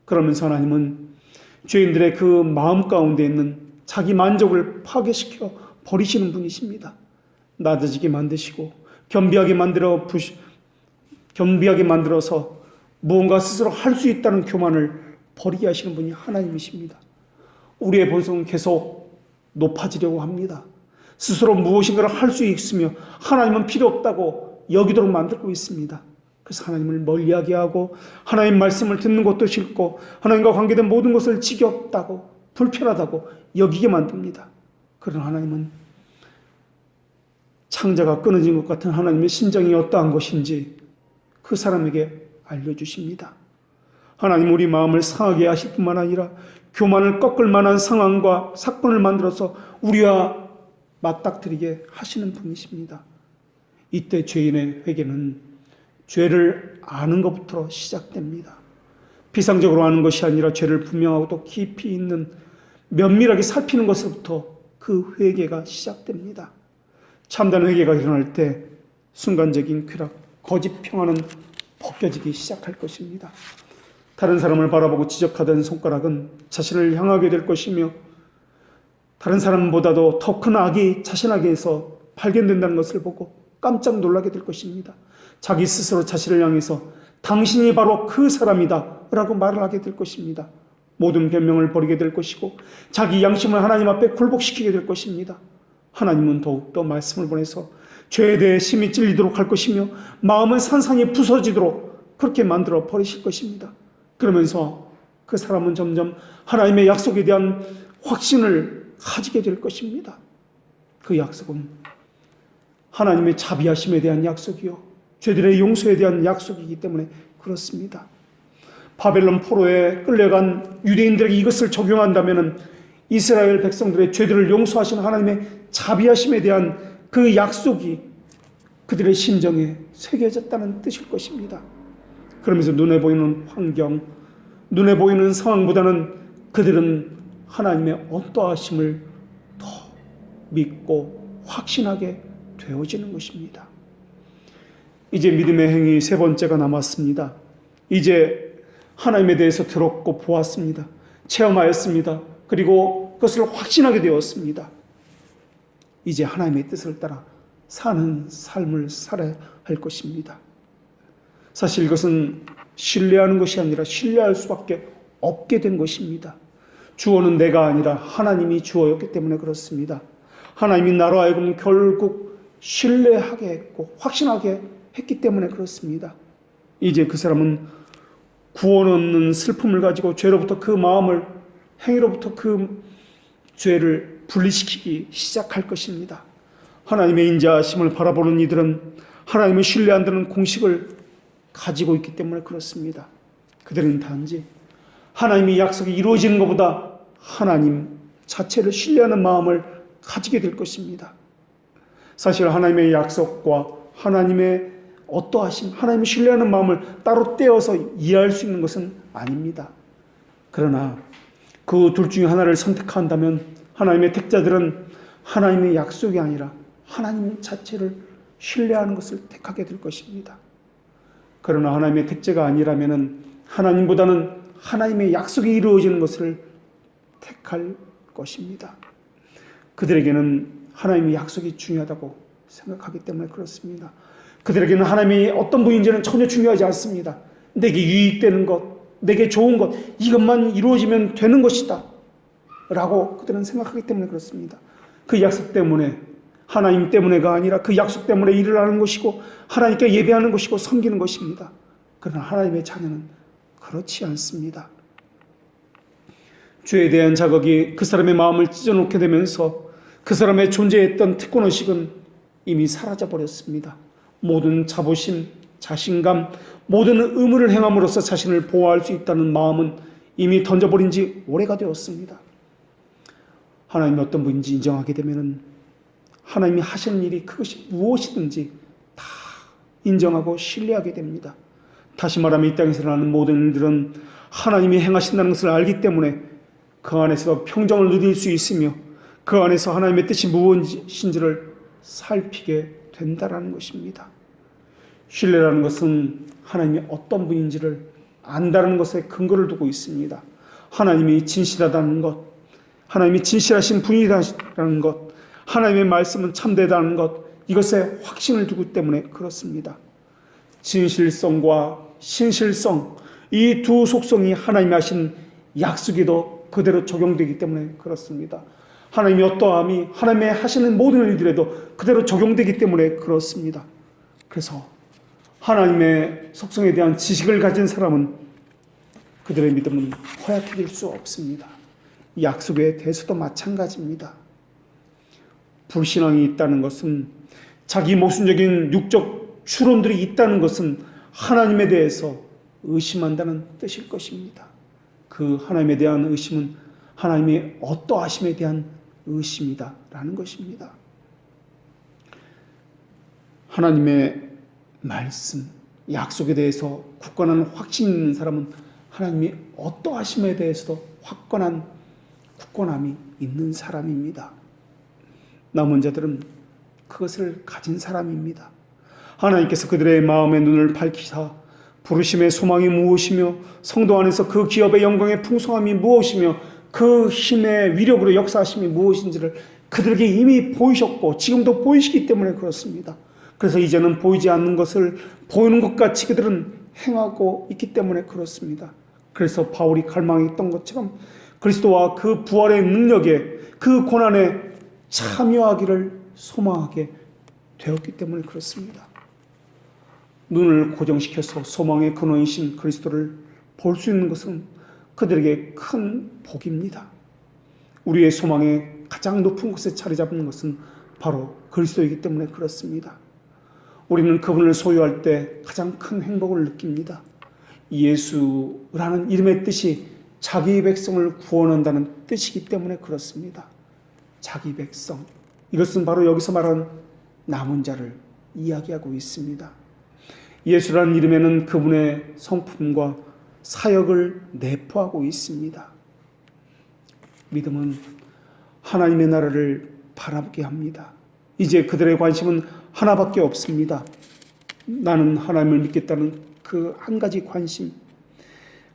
그러면서 하나님은 죄인들의 그 마음 가운데 있는 자기 만족을 파괴시켜 버리시는 분이십니다. 낮아지게 만드시고 겸비하게 만들어서 무언가 스스로 할 수 있다는 교만을 버리게 하시는 분이 하나님이십니다. 우리의 본성은 계속 높아지려고 합니다. 스스로 무엇인가를 할 수 있으며 하나님은 필요 없다고 여기도록 만들고 있습니다. 그래서 하나님을 멀리하게 하고 하나님 말씀을 듣는 것도 싫고 하나님과 관계된 모든 것을 지겹다고 불편하다고 여기게 만듭니다. 그러나 하나님은 창자가 끊어진 것 같은 하나님의 심정이 어떠한 것인지 그 사람에게 알려주십니다. 하나님 우리 마음을 상하게 하실 뿐만 아니라 교만을 꺾을 만한 상황과 사건을 만들어서 우리와 맞닥뜨리게 하시는 분이십니다. 이때 죄인의 회개는 죄를 아는 것부터 시작됩니다. 비상적으로 하는 것이 아니라 죄를 분명하고 또 깊이 있는 면밀하게 살피는 것으로부터 그 회개가 시작됩니다. 참된 회개가 일어날 때 순간적인 쾌락, 거짓 평안은 벗겨지기 시작할 것입니다. 다른 사람을 바라보고 지적하던 손가락은 자신을 향하게 될 것이며 다른 사람보다도 더 큰 악이 자신에게서 발견된다는 것을 보고 깜짝 놀라게 될 것입니다. 자기 스스로 자신을 향해서 당신이 바로 그 사람이다 라고 말을 하게 될 것입니다. 모든 변명을 버리게 될 것이고 자기 양심을 하나님 앞에 굴복시키게 될 것입니다. 하나님은 더욱더 말씀을 보내서 죄에 대해 심히 찔리도록 할 것이며 마음은 산산이 부서지도록 그렇게 만들어 버리실 것입니다. 그러면서 그 사람은 점점 하나님의 약속에 대한 확신을 가지게 될 것입니다. 그 약속은 하나님의 자비하심에 대한 약속이요 죄들의 용서에 대한 약속이기 때문에 그렇습니다. 바벨론 포로에 끌려간 유대인들에게 이것을 적용한다면 이스라엘 백성들의 죄들을 용서하시는 하나님의 자비하심에 대한 그 약속이 그들의 심정에 새겨졌다는 뜻일 것입니다. 그러면서 눈에 보이는 환경, 눈에 보이는 상황보다는 그들은 하나님의 어떠하심을 더 믿고 확신하게 되어지는 것입니다. 이제 믿음의 행위 세 번째가 남았습니다. 이제 하나님에 대해서 들었고 보았습니다. 체험하였습니다. 그리고 그것을 확신하게 되었습니다. 이제 하나님의 뜻을 따라 사는 삶을 살아야 할 것입니다. 사실 이것은 신뢰하는 것이 아니라 신뢰할 수밖에 없게 된 것입니다. 주어는 내가 아니라 하나님이 주어였기 때문에 그렇습니다. 하나님이 나로 하여금 결국 신뢰하게 했고 확신하게 했기 때문에 그렇습니다. 이제 그 사람은 구원 없는 슬픔을 가지고 죄로부터 그 마음을 행위로부터 그 죄를 분리시키기 시작할 것입니다. 하나님의 인자하심을 바라보는 이들은 하나님을 신뢰한다는 공식을 가지고 있기 때문에 그렇습니다. 그들은 단지 하나님의 약속이 이루어지는 것보다 하나님 자체를 신뢰하는 마음을 가지게 될 것입니다. 사실 하나님의 약속과 하나님의 어떠하심, 하나님을 신뢰하는 마음을 따로 떼어서 이해할 수 있는 것은 아닙니다. 그러나 그 둘 중에 하나를 선택한다면 하나님의 택자들은 하나님의 약속이 아니라 하나님 자체를 신뢰하는 것을 택하게 될 것입니다. 그러나 하나님의 택자가 아니라면 하나님보다는 하나님의 약속이 이루어지는 것을 택할 것입니다. 그들에게는 하나님의 약속이 중요하다고 생각하기 때문에 그렇습니다. 그들에게는 하나님이 어떤 분인지는 전혀 중요하지 않습니다. 내게 유익되는 것, 내게 좋은 것, 이것만 이루어지면 되는 것이다 라고 그들은 생각하기 때문에 그렇습니다. 그 약속 때문에, 하나님 때문에가 아니라 그 약속 때문에 일을 하는 것이고 하나님께 예배하는 것이고 섬기는 것입니다. 그러나 하나님의 자녀는 그렇지 않습니다. 죄에 대한 자극이 그 사람의 마음을 찢어놓게 되면서 그 사람의 존재했던 특권의식은 이미 사라져버렸습니다. 모든 자부심, 자신감, 모든 의무를 행함으로써 자신을 보호할 수 있다는 마음은 이미 던져버린 지 오래가 되었습니다. 하나님이 어떤 분인지 인정하게 되면 하나님이 하시는 일이 그것이 무엇이든지 다 인정하고 신뢰하게 됩니다. 다시 말하면 이 땅에서 일어나는 모든 일들은 하나님이 행하신다는 것을 알기 때문에 그 안에서 평정을 누릴 수 있으며 그 안에서 하나님의 뜻이 무엇인지를 살피게 된다라는 것입니다. 신뢰라는 것은 하나님이 어떤 분인지를 안다는 것에 근거를 두고 있습니다. 하나님이 진실하다는 것, 하나님이 진실하신 분이라는 것, 하나님의 말씀은 참되다는 것, 이것에 확신을 두기 때문에 그렇습니다. 진실성과 신실성, 이 두 속성이 하나님이 하신 약속에도 그대로 적용되기 때문에 그렇습니다. 하나님이 어떠함이 하나님의 하시는 모든 일들에도 그대로 적용되기 때문에 그렇습니다. 그래서 하나님의 속성에 대한 지식을 가진 사람은 그들의 믿음은 허약해질 수 없습니다. 약속에 대해서도 마찬가지입니다. 불신앙이 있다는 것은 자기 모순적인 육적 추론들이 있다는 것은 하나님에 대해서 의심한다는 뜻일 것입니다. 그 하나님에 대한 의심은 하나님의 어떠하심에 대한 의심이다 라는 것입니다. 하나님의 말씀, 약속에 대해서 굳건한 확신 있는 사람은 하나님이 어떠하심에 대해서도 확고한 굳건함이 있는 사람입니다. 남은 자들은 그것을 가진 사람입니다. 하나님께서 그들의 마음의 눈을 밝히사 부르심의 소망이 무엇이며 성도 안에서 그 기업의 영광의 풍성함이 무엇이며 그 힘의 위력으로 역사하심이 무엇인지를 그들에게 이미 보이셨고 지금도 보이시기 때문에 그렇습니다. 그래서 이제는 보이지 않는 것을 보이는 것 같이 그들은 행하고 있기 때문에 그렇습니다. 그래서 바울이 갈망했던 것처럼 그리스도와 그 부활의 능력에 그 고난에 참여하기를 소망하게 되었기 때문에 그렇습니다. 눈을 고정시켜서 소망의 근원이신 그리스도를 볼 수 있는 것은 그들에게 큰 복입니다. 우리의 소망의 가장 높은 곳에 자리 잡는 것은 바로 그리스도이기 때문에 그렇습니다. 우리는 그분을 소유할 때 가장 큰 행복을 느낍니다. 예수라는 이름의 뜻이 자기 백성을 구원한다는 뜻이기 때문에 그렇습니다. 자기 백성, 이것은 바로 여기서 말하는 남은 자를 이야기하고 있습니다. 예수라는 이름에는 그분의 성품과 사역을 내포하고 있습니다. 믿음은 하나님의 나라를 바라보게 합니다. 이제 그들의 관심은 하나밖에 없습니다. 나는 하나님을 믿겠다는 그 한 가지 관심,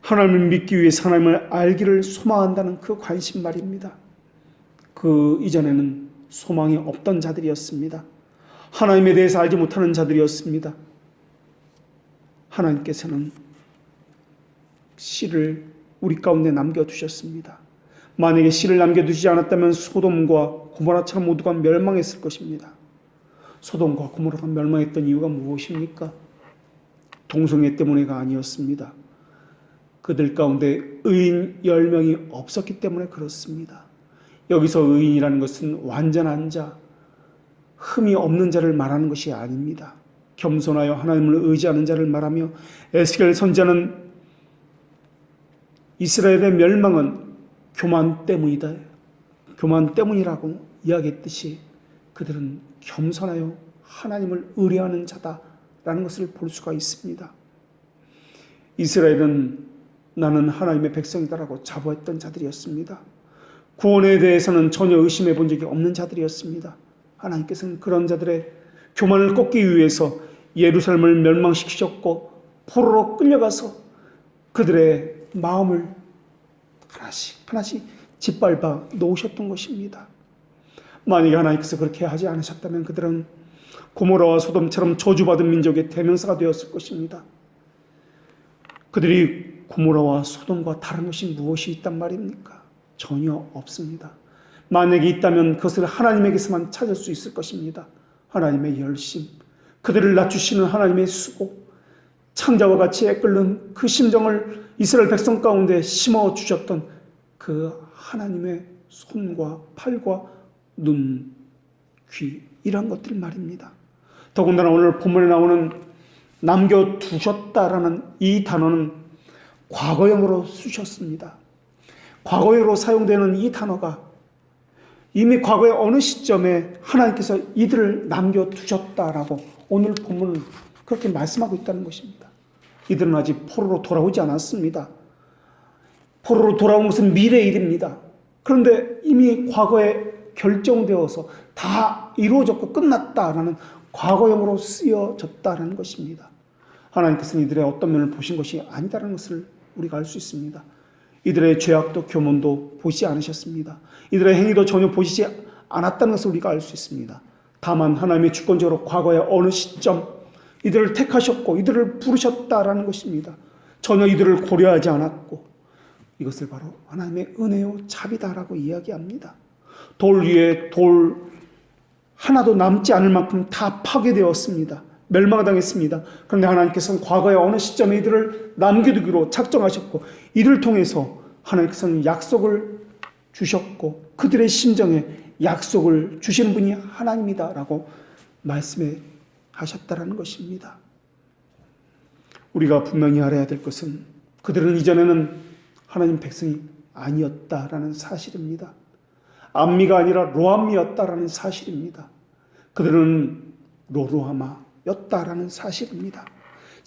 하나님을 믿기 위해서 하나님을 알기를 소망한다는 그 관심 말입니다. 그 이전에는 소망이 없던 자들이었습니다. 하나님에 대해서 알지 못하는 자들이었습니다. 하나님께서는 씨를 우리 가운데 남겨두셨습니다. 만약에 씨를 남겨두지 않았다면 소돔과 고모라처럼 모두가 멸망했을 것입니다. 소돔과 고모라가 멸망했던 이유가 무엇입니까? 동성애 때문에가 아니었습니다. 그들 가운데 의인 10명이 없었기 때문에 그렇습니다. 여기서 의인이라는 것은 완전한 자, 흠이 없는 자를 말하는 것이 아닙니다. 겸손하여 하나님을 의지하는 자를 말하며 에스겔 선지자는 이스라엘의 멸망은 교만 때문이다, 교만 때문이라고 이야기했듯이 그들은 겸손하여 하나님을 의뢰하는 자다라는 것을 볼 수가 있습니다. 이스라엘은 나는 하나님의 백성이다라고 자부했던 자들이었습니다. 구원에 대해서는 전혀 의심해 본 적이 없는 자들이었습니다. 하나님께서는 그런 자들의 교만을 꺾기 위해서 예루살렘을 멸망시키셨고 포로로 끌려가서 그들의 마음을 하나씩 하나씩 짓밟아 놓으셨던 것입니다. 만약에 하나님께서 그렇게 하지 않으셨다면 그들은 고모라와 소돔처럼 저주받은 민족의 대명사가 되었을 것입니다. 그들이 고모라와 소돔과 다른 것이 무엇이 있단 말입니까? 전혀 없습니다. 만약에 있다면 그것을 하나님에게서만 찾을 수 있을 것입니다. 하나님의 열심, 그들을 낮추시는 하나님의 수고, 창자와 같이 애끓는 그 심정을 이스라엘 백성 가운데 심어주셨던 그 하나님의 손과 팔과 눈, 귀, 이런 것들 말입니다. 더군다나 오늘 본문에 나오는 남겨두셨다라는 이 단어는 과거형으로 쓰셨습니다. 과거형으로 사용되는 이 단어가 이미 과거의 어느 시점에 하나님께서 이들을 남겨두셨다라고 오늘 본문은 그렇게 말씀하고 있다는 것입니다. 이들은 아직 포로로 돌아오지 않았습니다. 포로로 돌아온 것은 미래의 일입니다. 그런데 이미 과거에 결정되어서 다 이루어졌고 끝났다라는 과거형으로 쓰여졌다는 것입니다. 하나님께서는 이들의 어떤 면을 보신 것이 아니다라는 것을 우리가 알 수 있습니다. 이들의 죄악도 교문도 보시지 않으셨습니다. 이들의 행위도 전혀 보시지 않았다는 것을 우리가 알 수 있습니다. 다만 하나님의 주권적으로 과거의 어느 시점 이들을 택하셨고 이들을 부르셨다라는 것입니다. 전혀 이들을 고려하지 않았고 이것을 바로 하나님의 은혜요 자비다라고 이야기합니다. 돌 위에 돌 하나도 남지 않을 만큼 다 파괴되었습니다. 멸망당했습니다. 그런데 하나님께서는 과거의 어느 시점에 이들을 남겨두기로 작정하셨고 이들을 통해서 하나님께서는 약속을 주셨고 그들의 심정에 약속을 주시는 분이 하나님이다라고 말씀해 하셨다라는 것입니다. 우리가 분명히 알아야 될 것은 그들은 이전에는 하나님 백성이 아니었다라는 사실입니다. 암미가 아니라 로암미였다라는 사실입니다. 그들은 로루하마였다라는 사실입니다.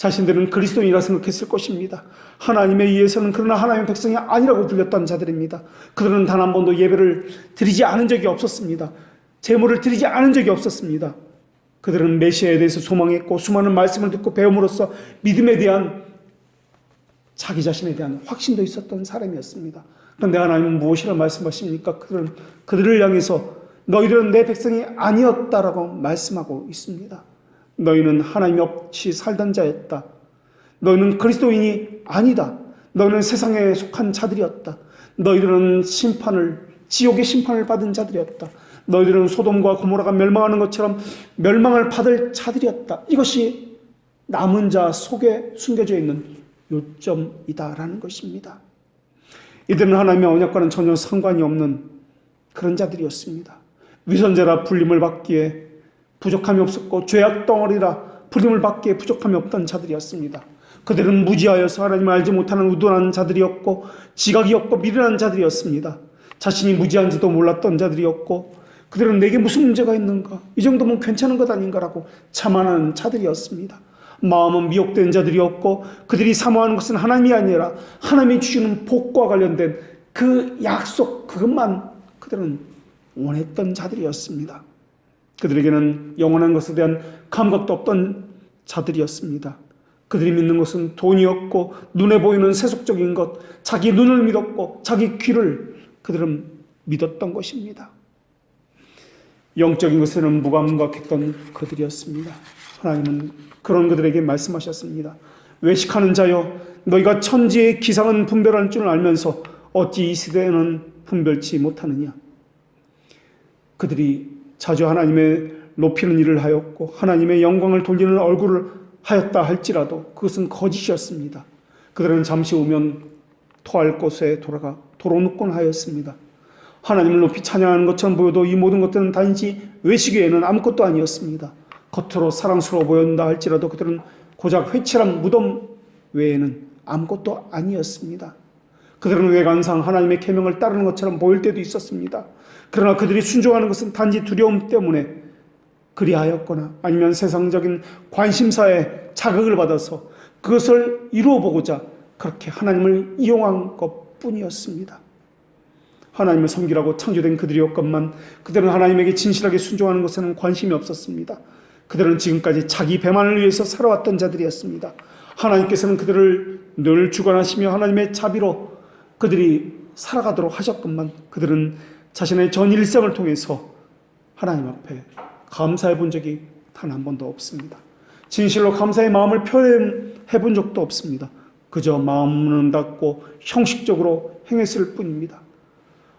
자신들은 그리스도인이라 생각했을 것입니다. 하나님에 의해서는 그러나 하나님의 백성이 아니라고 불렸던 자들입니다. 그들은 단 한 번도 예배를 드리지 않은 적이 없었습니다. 제물을 드리지 않은 적이 없었습니다. 그들은 메시아에 대해서 소망했고 수많은 말씀을 듣고 배움으로써 믿음에 대한 자기 자신에 대한 확신도 있었던 사람이었습니다. 그런데 하나님은 무엇이라 말씀하십니까? 그들을 향해서 너희들은 내 백성이 아니었다라고 말씀하고 있습니다. 너희는 하나님 없이 살던 자였다. 너희는 그리스도인이 아니다. 너희는 세상에 속한 자들이었다. 너희들은 지옥의 심판을 받은 자들이었다. 너희들은 소돔과 고모라가 멸망하는 것처럼 멸망을 받을 자들이었다. 이것이 남은 자 속에 숨겨져 있는 요점이다라는 것입니다. 이들은 하나님의 언약과는 전혀 상관이 없는 그런 자들이었습니다. 위선자라 불림을 받기에 부족함이 없었고 죄악 덩어리라 불림을 받기에 부족함이 없던 자들이었습니다. 그들은 무지하여서 하나님을 알지 못하는 우둔한 자들이었고 지각이 없고 미련한 자들이었습니다. 자신이 무지한지도 몰랐던 자들이었고 그들은 내게 무슨 문제가 있는가? 이 정도면 괜찮은 것 아닌가라고 자만하는 자들이었습니다. 마음은 미혹된 자들이었고 그들이 사모하는 것은 하나님이 아니라 하나님이 주시는 복과 관련된 그 약속 그것만 그들은 원했던 자들이었습니다. 그들에게는 영원한 것에 대한 감각도 없던 자들이었습니다. 그들이 믿는 것은 돈이었고 눈에 보이는 세속적인 것, 자기 눈을 믿었고 자기 귀를 그들은 믿었던 것입니다. 영적인 것에는 무감각했던 그들이었습니다. 하나님은 그런 그들에게 말씀하셨습니다. 외식하는 자여, 너희가 천지의 기상은 분별할 줄 알면서 어찌 이 시대에는 분별치 못하느냐. 그들이 자주 하나님의 높이는 일을 하였고 하나님의 영광을 돌리는 얼굴을 하였다 할지라도 그것은 거짓이었습니다. 그들은 잠시 후면 토할 곳에 돌아가 도로 눕곤 하였습니다. 하나님을 높이 찬양하는 것처럼 보여도 이 모든 것들은 단지 외식 외에는 아무것도 아니었습니다. 겉으로 사랑스러워 보였다 할지라도 그들은 고작 회칠한 무덤 외에는 아무것도 아니었습니다. 그들은 외관상 하나님의 계명을 따르는 것처럼 보일 때도 있었습니다. 그러나 그들이 순종하는 것은 단지 두려움 때문에 그리하였거나 아니면 세상적인 관심사에 자극을 받아서 그것을 이루어 보고자 그렇게 하나님을 이용한 것뿐이었습니다. 하나님을 섬기라고 창조된 그들이었건만 그들은 하나님에게 진실하게 순종하는 것에는 관심이 없었습니다. 그들은 지금까지 자기 배만을 위해서 살아왔던 자들이었습니다. 하나님께서는 그들을 늘 주관하시며 하나님의 자비로 그들이 살아가도록 하셨건만 그들은 자신의 전 일생을 통해서 하나님 앞에 감사해 본 적이 단 한 번도 없습니다. 진실로 감사의 마음을 표현해 본 적도 없습니다. 그저 마음은 닫고 형식적으로 행했을 뿐입니다.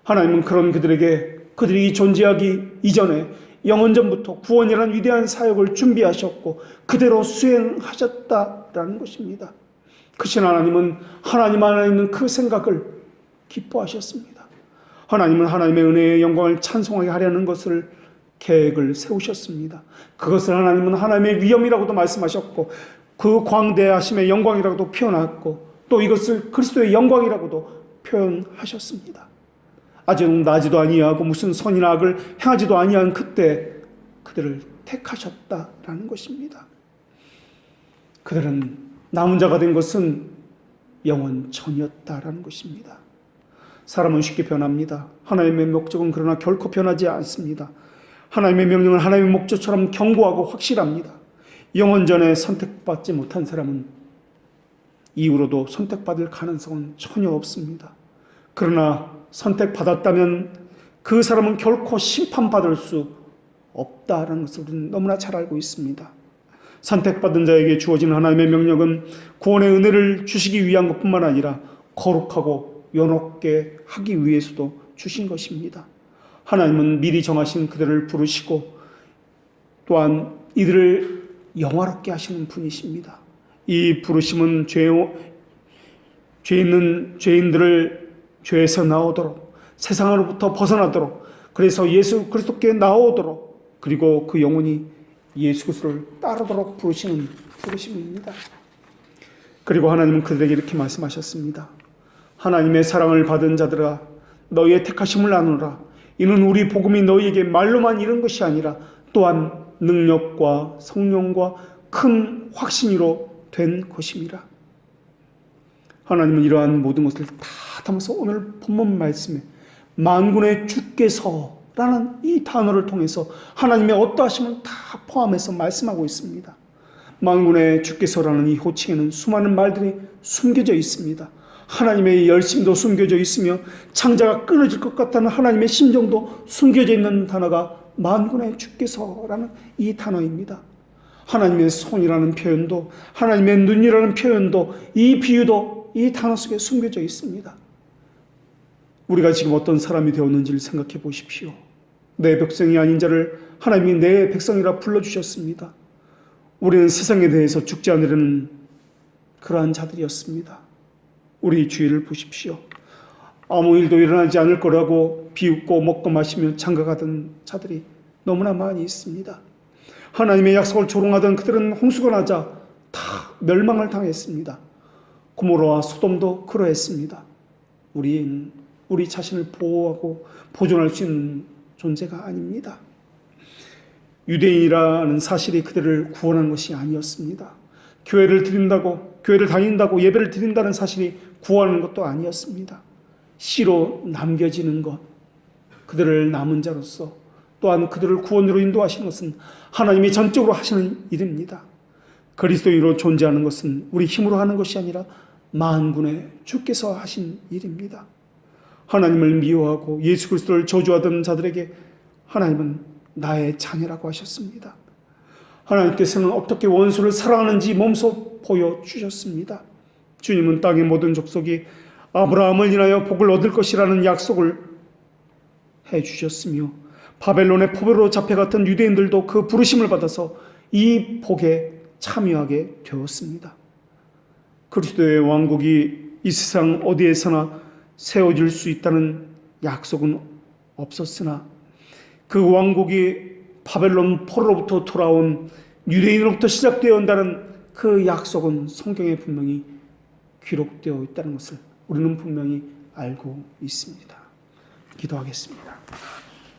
하나님은 그런 그들이 존재하기 이전에 영원전부터 구원이라는 위대한 사역을 준비하셨고 그대로 수행하셨다라는 것입니다. 크신 하나님은 하나님 안에 있는 그 생각을 기뻐하셨습니다. 하나님은 하나님의 은혜의 영광을 찬송하게 하려는 것을 계획을 세우셨습니다. 그것을 하나님은 하나님의 위엄이라고도 말씀하셨고 그 광대하심의 영광이라고도 표현했고 또 이것을 그리스도의 영광이라고도 표현하셨습니다. 아직 나지도 아니하고 무슨 선이나 악을 행하지도 아니한 그때 그들을 택하셨다라는 것입니다. 그들은 남은 자가 된 것은 영원 전이었다라는 것입니다. 사람은 쉽게 변합니다. 하나님의 목적은 그러나 결코 변하지 않습니다. 하나님의 명령은 하나님의 목적처럼 견고하고 확실합니다. 영원 전에 선택받지 못한 사람은 이후로도 선택받을 가능성은 전혀 없습니다. 그러나 선택받았다면 그 사람은 결코 심판받을 수 없다는 것을 우리는 너무나 잘 알고 있습니다. 선택받은 자에게 주어진 하나님의 명령은 구원의 은혜를 주시기 위한 것뿐만 아니라 거룩하고 연옥게 하기 위해서도 주신 것입니다. 하나님은 미리 정하신 그들을 부르시고 또한 이들을 영화롭게 하시는 분이십니다. 이 부르심은 죄 있는 죄인들을 죄에서 나오도록 세상으로부터 벗어나도록 그래서 예수 그리스도께 나오도록 그리고 그 영혼이 예수 그리스도를 따르도록 부르시는 부르심입니다. 그리고 하나님은 그들에게 이렇게 말씀하셨습니다. 하나님의 사랑을 받은 자들아 너희의 택하심을 나누라. 이는 우리 복음이 너희에게 말로만 이른 것이 아니라 또한 능력과 성령과 큰 확신으로 된 것입니다. 하나님은 이러한 모든 것을 다 담아서 오늘 본문 말씀에 만군의 주께서라는 이 단어를 통해서 하나님의 어떠하심을 다 포함해서 말씀하고 있습니다. 만군의 주께서라는 이 호칭에는 수많은 말들이 숨겨져 있습니다. 하나님의 열심도 숨겨져 있으며 창자가 끊어질 것 같다는 하나님의 심정도 숨겨져 있는 단어가 만군의 주께서라는 이 단어입니다. 하나님의 손이라는 표현도, 하나님의 눈이라는 표현도, 이 비유도 이 단어 속에 숨겨져 있습니다. 우리가 지금 어떤 사람이 되었는지를 생각해 보십시오. 내 백성이 아닌 자를 하나님이 내 백성이라 불러주셨습니다. 우리는 세상에 대해서 죽지 않으려는 그러한 자들이었습니다. 우리 주위를 보십시오. 아무 일도 일어나지 않을 거라고 비웃고 먹고 마시며 장가가던 자들이 너무나 많이 있습니다. 하나님의 약속을 조롱하던 그들은 홍수가 나자 다 멸망을 당했습니다. 고모라와 소돔도 그러했습니다. 우리는 우리 자신을 보호하고 보존할 수 있는 존재가 아닙니다. 유대인이라는 사실이 그들을 구원한 것이 아니었습니다. 교회를 다닌다고 예배를 드린다는 사실이 구원하는 것도 아니었습니다. 씨로 남겨지는 것, 그들을 남은 자로서 또한 그들을 구원으로 인도하시는 것은 하나님이 전적으로 하시는 일입니다. 그리스도인으로 존재하는 것은 우리 힘으로 하는 것이 아니라 만군의 주께서 하신 일입니다. 하나님을 미워하고 예수 그리스도를 저주하던 자들에게 하나님은 나의 자녀라고 하셨습니다. 하나님께서는 어떻게 원수를 사랑하는지 몸소 보여주셨습니다. 주님은 땅의 모든 족속이 아브라함을 인하여 복을 얻을 것이라는 약속을 해주셨으며 바벨론의 포로로 잡혀갔던 유대인들도 그 부르심을 받아서 이 복에 참여하게 되었습니다. 그리스도의 왕국이 이 세상 어디에서나 세워질 수 있다는 약속은 없었으나 그 왕국이 바벨론 포로로부터 돌아온 유대인으로부터 시작되어 온다는 그 약속은 성경에 분명히 기록되어 있다는 것을 우리는 분명히 알고 있습니다. 기도하겠습니다.